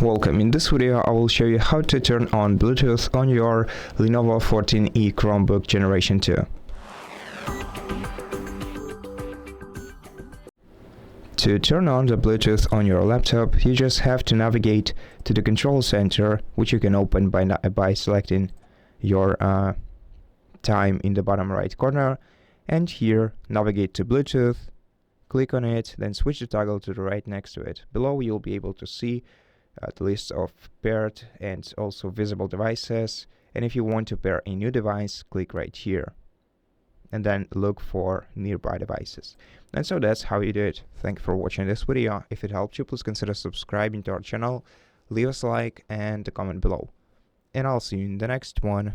Welcome. In this video I will show you how to turn on Bluetooth on your LENOVO 14e Chromebook Generation 2. To turn on the Bluetooth on your laptop, you just have to navigate to the control center, which you can open by selecting your time in the bottom right corner, and here navigate to Bluetooth, click on it, then switch the toggle to the right next to it. Below you'll be able to see the list of paired and also visible devices, and if you want to pair a new device, click right here and then look for nearby devices. And so that's how you do it. Thank you for watching this video. If it helped you, please consider subscribing to our channel, leave us a like and a comment below, and I'll see you in the next one.